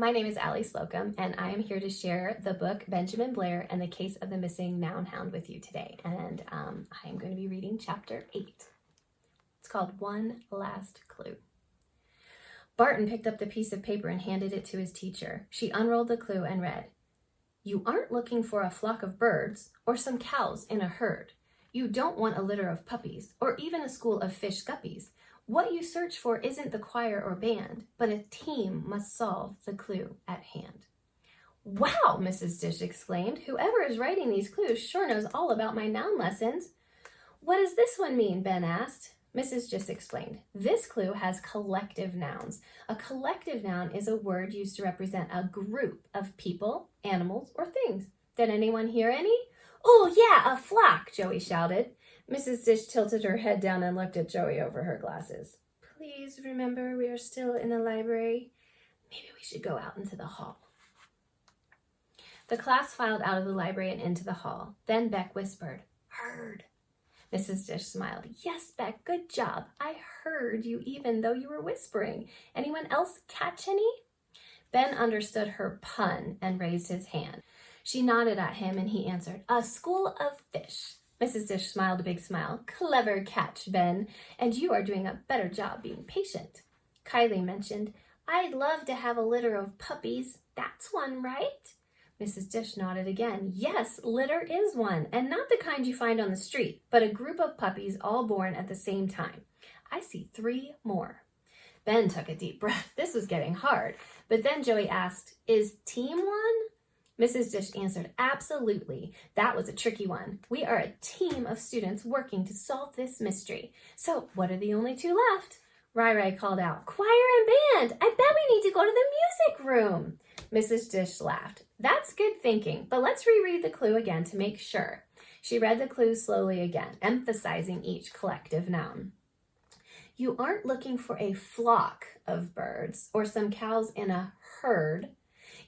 My name is Allie Slocum, and I am here to share the book Benjamin Blair and the Case of the Missing Noun Hound with you today. And I am going to be reading chapter 8. It's called One Last Clue. Barton picked up the piece of paper and handed it to his teacher. She unrolled the clue and read, "You aren't looking for a flock of birds or some cows in a herd. You don't want a litter of puppies or even a school of fish guppies. What you search for isn't the choir or band, but a team must solve the clue at hand." "Wow," Mrs. Dish exclaimed. "Whoever is writing these clues sure knows all about my noun lessons." "What does this one mean?" Ben asked. Mrs. Dish explained. "This clue has collective nouns. A collective noun is a word used to represent a group of people, animals, or things. Did anyone hear any?" "Oh, yeah, a flock," Joey shouted. Mrs. Dish tilted her head down and looked at Joey over her glasses. "Please remember we are still in the library. Maybe we should go out into the hall." The class filed out of the library and into the hall. Then Beck whispered, "Heard." Mrs. Dish smiled. "Yes, Beck, good job. I heard you even though you were whispering. Anyone else catch any?" Ben understood her pun and raised his hand. She nodded at him and he answered, "A school of fish." Mrs. Dish smiled a big smile. "Clever catch, Ben, and you are doing a better job being patient." Kylie mentioned, "I'd love to have a litter of puppies. That's one, right?" Mrs. Dish nodded again. "Yes, litter is one, and not the kind you find on the street, but a group of puppies all born at the same time. I see 3 more. Ben took a deep breath. This was getting hard. But then Joey asked, "Is team one?" Mrs. Dish answered, "Absolutely. That was a tricky one. We are a team of students working to solve this mystery. So what are the only 2 left?" Rai called out, "Choir and band. I bet we need to go to the music room." Mrs. Dish laughed. "That's good thinking, but let's reread the clue again to make sure." She read the clue slowly again, emphasizing each collective noun. "You aren't looking for a flock of birds or some cows in a herd.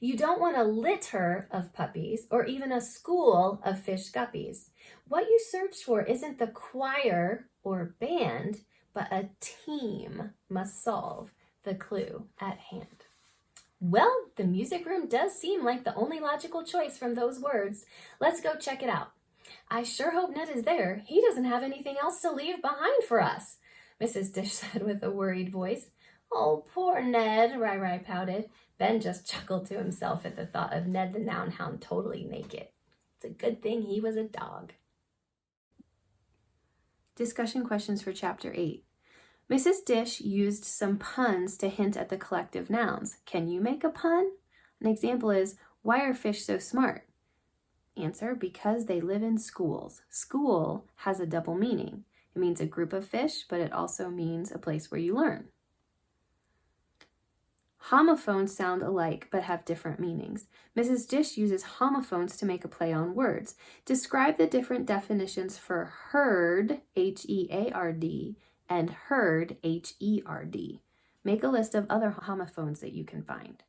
You don't want a litter of puppies or even a school of fish guppies. What you search for isn't the choir or band, but a team must solve the clue at hand." Well, the music room does seem like the only logical choice from those words. Let's go check it out. I sure hope Ned is there. He doesn't have anything else to leave behind for us, Mrs. Dish said with a worried voice. "Oh, poor Ned," Rai pouted. Ben just chuckled to himself at the thought of Ned the Noun Hound totally naked. It's a good thing he was a dog. Discussion questions for Chapter 8. Mrs. Dish used some puns to hint at the collective nouns. Can you make a pun? An example is, "Why are fish so smart?" Answer, "Because they live in schools." School has a double meaning. It means a group of fish, but it also means a place where you learn. Homophones sound alike but have different meanings. Mrs. Dish uses homophones to make a play on words. Describe the different definitions for herd, H-E-A-R-D, and herd, H-E-R-D. Make a list of other homophones that you can find.